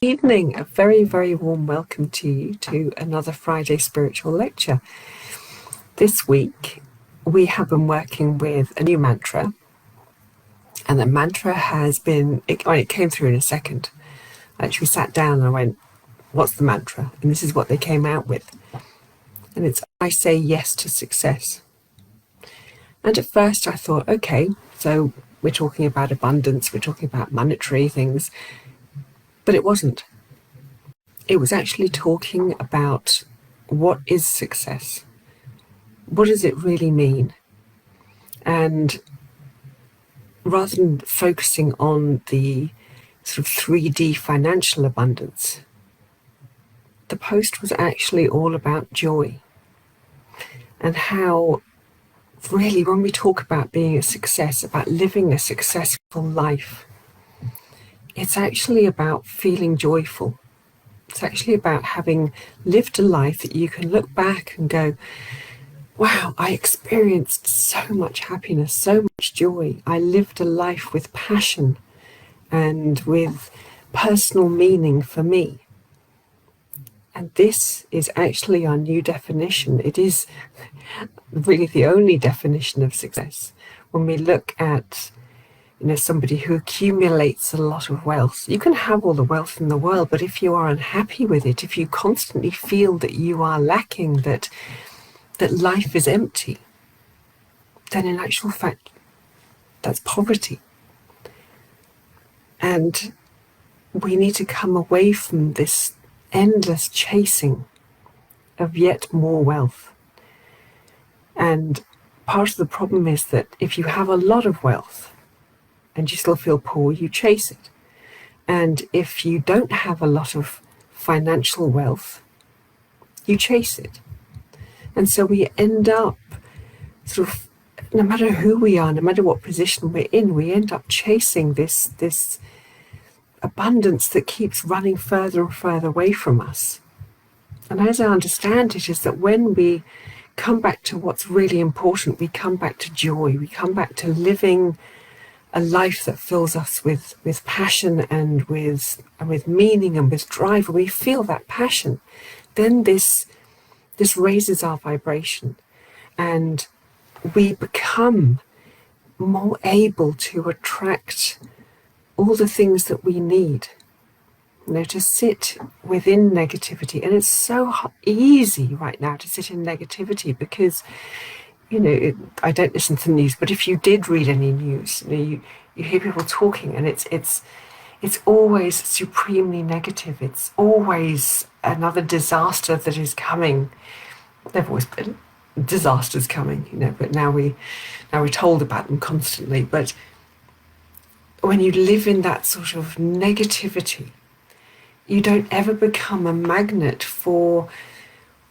Evening, a very, very warm welcome to you to another Friday Spiritual Lecture. This week, we have been working with a new mantra, and the mantra it came through in a second. I actually sat down and I went, what's the mantra? And this is what they came out with. And it's, I say yes to success. And at first I thought, okay, so we're talking about abundance, we're talking about monetary things, but it wasn't. It was actually talking about what is success? What does it really mean? And rather than focusing on the sort of 3D financial abundance, the post was actually all about joy and how really when we talk about being a success, about living a successful life, it's actually about feeling joyful. It's actually about having lived a life that you can look back and go, wow, I experienced so much happiness, so much joy. I lived a life with passion and with personal meaning for me. And this is actually our new definition. It is really the only definition of success. When we look at somebody who accumulates a lot of wealth, you can have all the wealth in the world, but if you are unhappy with it, if you constantly feel that you are lacking, that life is empty, then in actual fact, that's poverty. And we need to come away from this endless chasing of yet more wealth. And part of the problem is that if you have a lot of wealth and you still feel poor, you chase it. And if you don't have a lot of financial wealth, you chase it. And so we end up sort of, no matter who we are, no matter what position we're in, we end up chasing this abundance that keeps running further and further away from us. And as I understand it, is that when we come back to what's really important, we come back to joy, we come back to living a life that fills us with passion and with meaning and with drive, and we feel that passion, then this raises our vibration and we become more able to attract all the things that we need, to sit within negativity. And it's so easy right now to sit in negativity because, I don't listen to the news, but if you did read any news, you hear people talking and it's always supremely negative. It's always another disaster that is coming. There've always been disasters coming, but now we're told about them constantly. But when you live in that sort of negativity, you don't ever become a magnet for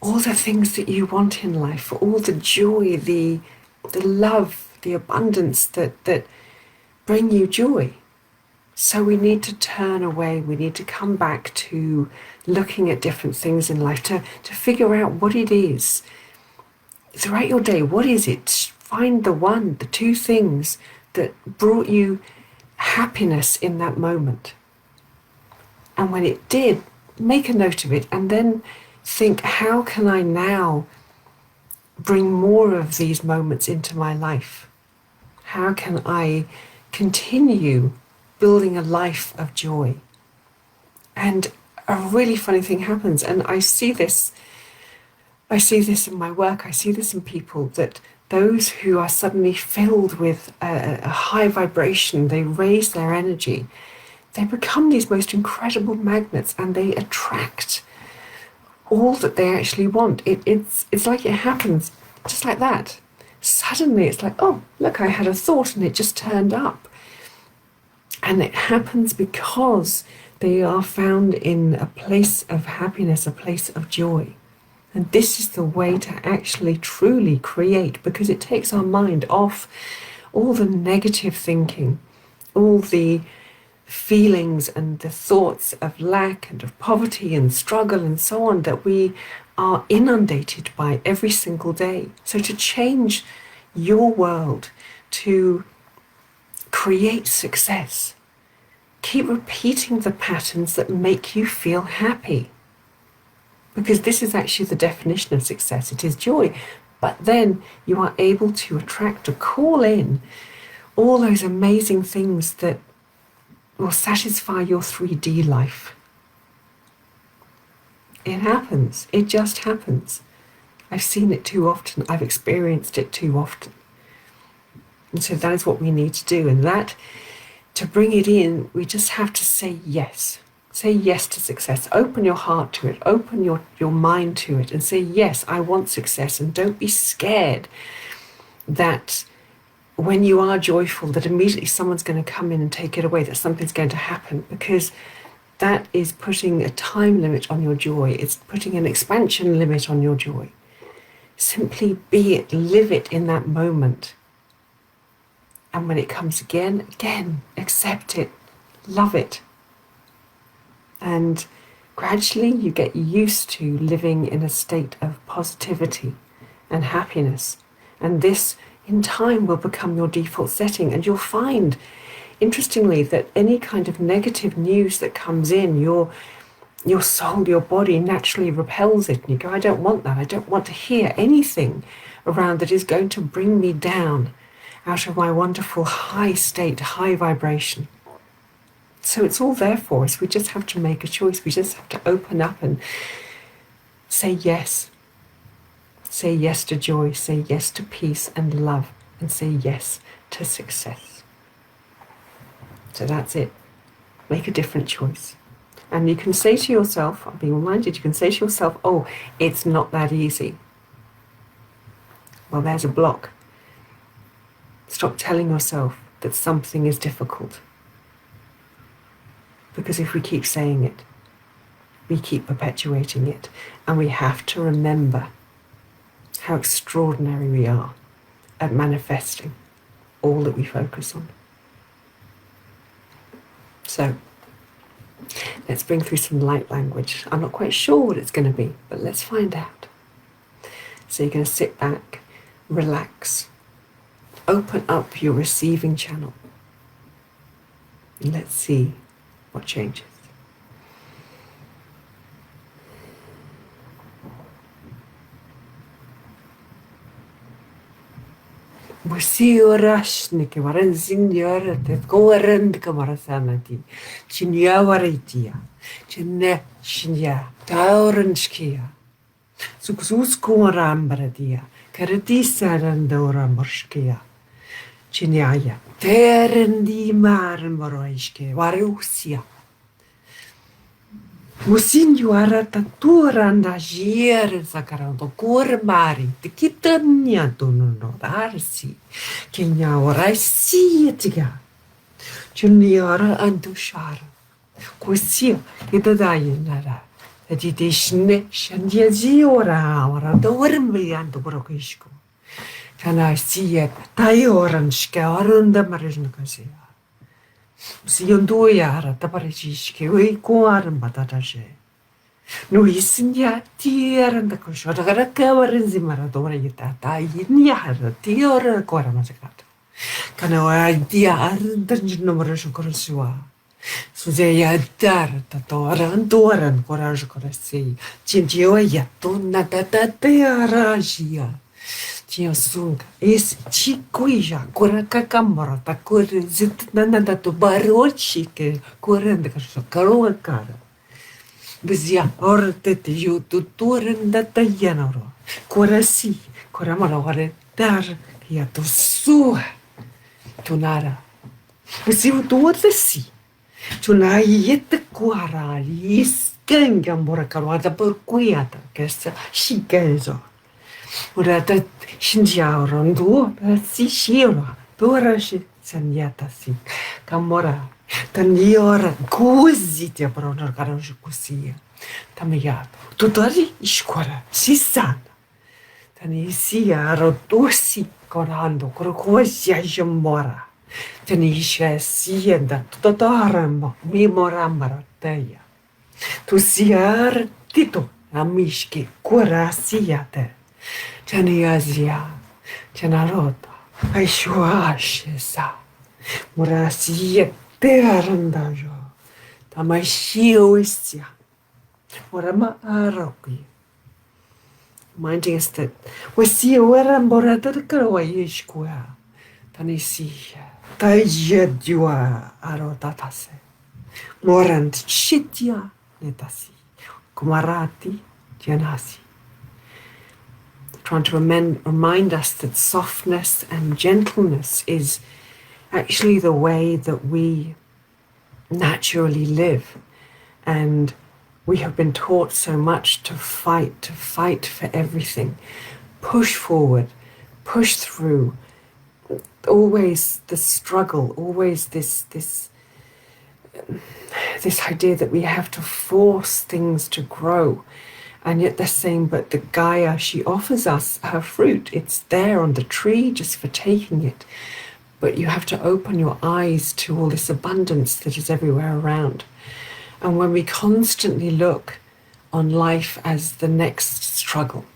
all the things that you want in life, for all the joy, the love, the abundance that bring you joy. So we need to turn away. We need to come back to looking at different things in life, to figure out what it is. Throughout your day, what is it? Find the two things that brought you happiness in that moment. And when it did, make a note of it and then think, how can I now bring more of these moments into my life? How can I continue building a life of joy? And a really funny thing happens, and I see this in my work, I see this in people, that those who are suddenly filled with a high vibration, they raise their energy, they become these most incredible magnets and they attract all that they actually want. It's like it happens just like that. Suddenly it's like, oh, look, I had a thought and it just turned up. And it happens because they are found in a place of happiness, a place of joy. And this is the way to actually truly create, because it takes our mind off all the negative thinking, all the feelings and the thoughts of lack and of poverty and struggle and so on that we are inundated by every single day. So to change your world, to create success, keep repeating the patterns that make you feel happy. Because this is actually the definition of success. It is joy. But then you are able to attract or call in all those amazing things that will satisfy your 3D life. It happens. It just happens. I've seen it too often. I've experienced it too often. And so that is what we need to do. And that, to bring it in, we just have to say yes. Say yes to success. Open your heart to it. Open your mind to it and say, yes, I want success. And don't be scared that when you are joyful, that immediately someone's going to come in and take it away, that something's going to happen, because that is putting a time limit on your joy. It's putting an expansion limit on your joy. Simply be it, live it in that moment. And when it comes again, accept it, love it. And gradually you get used to living in a state of positivity and happiness. And this, in time, will become your default setting. And you'll find, interestingly, that any kind of negative news that comes in, your soul, your body naturally repels it. And you go, I don't want that. I don't want to hear anything around that is going to bring me down out of my wonderful high state, high vibration. So it's all there for us. We just have to make a choice. We just have to open up and say yes. Say yes to joy. Say yes to peace and love. And say yes to success. So that's it. Make a different choice. And you can say to yourself, I'm being reminded, you can say to yourself, oh, it's not that easy. Well, there's a block. Stop telling yourself that something is difficult. Because if we keep saying it, we keep perpetuating it. And we have to remember how extraordinary we are at manifesting all that we focus on. So, let's bring through some light language. I'm not quite sure what it's going to be, but let's find out. So you're going to sit back, relax, open up your receiving channel. And let's see what changes. Musiorashnike varan signora te korand kamarasanati chinya varitia chinne shinya tauranchkia suksus kumarambaradia karatisa randora morshkia chinyaya terendi marmoroishke varusia Musinjuara taturanda gier sacarando cormari te kitania dono darsi kenya ora sietiga juniora andushara kusia kitadai nara editishne shandia ziora ora dormi ando brokishko kana siet tayoranshka arunda marijnakasia Siondoiara taparishke we koaran batataje. No isnya tiaran da koshora garakawarin zimaradora yita tayinyara tiora koramasakata. Kana wa tiaran tanjino marasho korasua. Suzeya dar tatoran doran koraj korasi. Chinjioya yatuna tatatearajia. Tinha sunga, esse chicoija, cora cacamora, tá cor nada do barote que correndo com a cara. Dizia, ora te eu tuturanda tayanoro, cora si, cora malore dar, e a tu sua, tu nara. Se o tu si, tu na ieta cora, iscanga mora caroada por cuiata, que essa chiquezo. Ora da shinjiaron do si shira dora shi sanyata si kamora taniora cosite para garanjo cosia tamia tutori escola si sana tani si aro dosi corando crocosia jambora tani she sienda tutotaramba memorambara teia tu siar tito amishki corasiate Chaniazia, Chanarota, Aishuashesa, Murasia, Tearandajo. Tamashioisia. Warama aroki. Reminding us that we see a waramboratarkarawayishkua. Tanisia. Taijadua arotatase. Morant shitya netasi. Kumarati janasi. Trying to remind us that softness and gentleness is actually the way that we naturally live. And we have been taught so much to fight for everything, push forward, push through, always the struggle, always this idea that we have to force things to grow. And yet they're saying, but the Gaia, she offers us her fruit. It's there on the tree just for taking it. But you have to open your eyes to all this abundance that is everywhere around. And when we constantly look on life as the next struggle,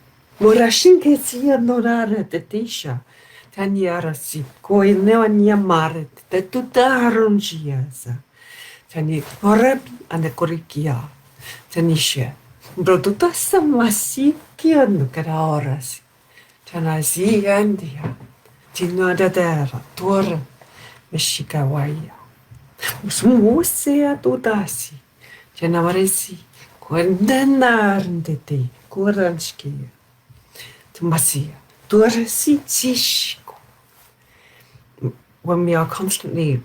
Broduta samasi kianu karaoras. Tanasi andia. Tinada dera tora meshikawaya. Usmusea tudasi. Janavaresi. Kwendenarndete. Kuranskiya. Tumasia. Turasi tishiko. When we are constantly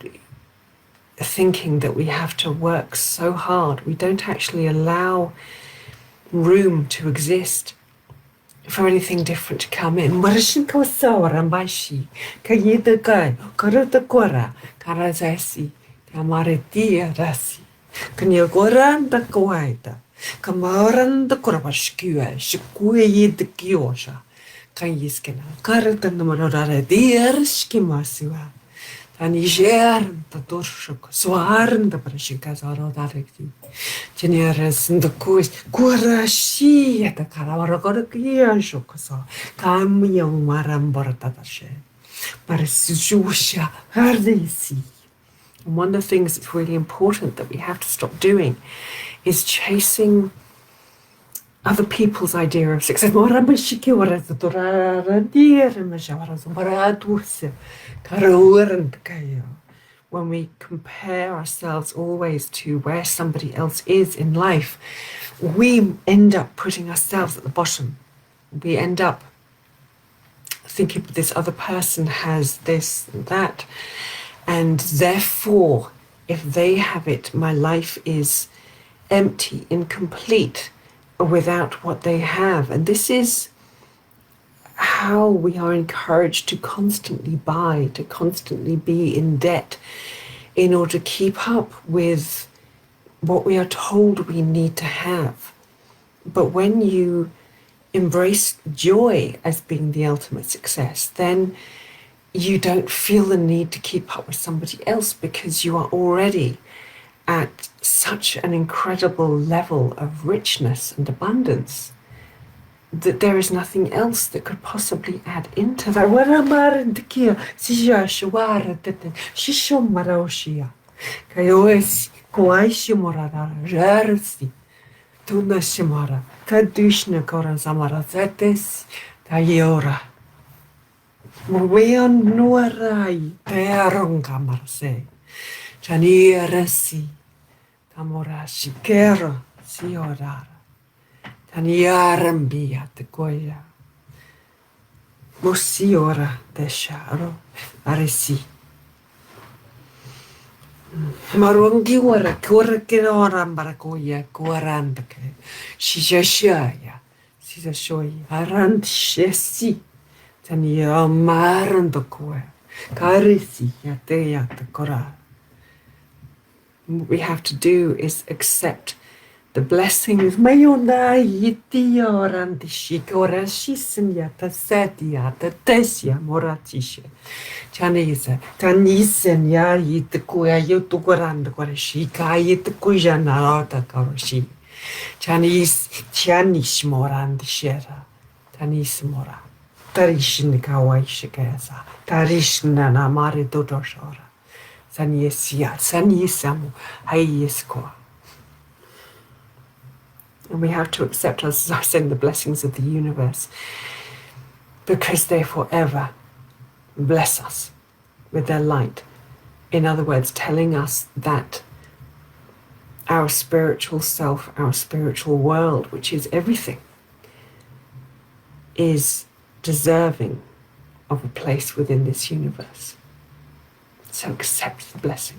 thinking that we have to work so hard, we don't actually allow room to exist for anything different to come in. Marashin kawasawara mbashi, kayida kai, karata kora, karazasi, kamaretia rasi, kanyagoranda kawaita, kamaranda korabashkua, shikue yid kiosha, kanyiskena, karata namarara dierskimasiwa. Tanijeran da dorshuk, swarn da prashikazaro darekti. Generes the kuis, kurashi at the Karawaragorakian shokoso, Kamium maramboratatashe. Parasujusha, hardisi. And one of the things that's really important that we have to stop doing is chasing other people's idea of success. When we compare ourselves always to where somebody else is in life, we end up putting ourselves at the bottom. We end up thinking this other person has this and that, and therefore, if they have it, my life is empty, incomplete, without what they have. And this is how we are encouraged to constantly buy, to constantly be in debt in order to keep up with what we are told we need to have. But when you embrace joy as being the ultimate success, then you don't feel the need to keep up with somebody else because you are already at such an incredible level of richness and abundance that there is nothing else that could possibly add into that. Amora shikero siorara. Taniarambia te goya. Mosiora de sharo aresi. Marungi wara kura kirora mbarakoya kuarandake. Shishashaya. Sisashoya. Arand shesi. Tania marandokoya. Karisi yateya te kora. What we have to do is accept the blessings. Mayona yitia orandishika orashisnya tasetia tatesia moratisha. Chanisa tanisen ya yitkuya yutukurand korashika yitkuya narata karoshi. Chanis morandishera. Tanis mora. Tarishin kawaishikasa. Tarishna namari dodoshora. Sanyisamu, Hayiskwa. And we have to accept, as I said, the blessings of the universe, because they forever bless us with their light. In other words, telling us that our spiritual self, our spiritual world, which is everything, is deserving of a place within this universe. So accept the blessing.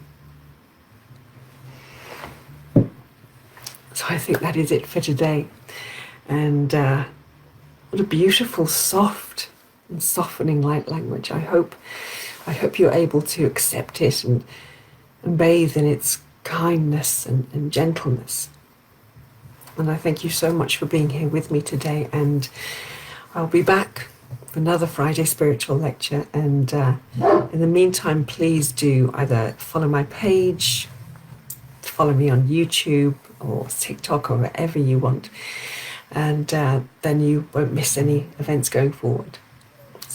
So I think that is it for today. And what a beautiful, soft and softening light language. I hope you're able to accept it and bathe in its kindness and gentleness. And I thank you so much for being here with me today. And I'll be back for another Friday spiritual lecture. And in the meantime, please do either follow my page, follow me on YouTube or TikTok or wherever you want. And then you won't miss any events going forward.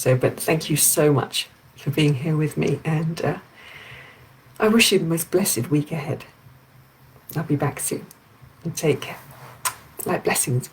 But thank you so much for being here with me. And I wish you the most blessed week ahead. I'll be back soon. And take care. Light blessings.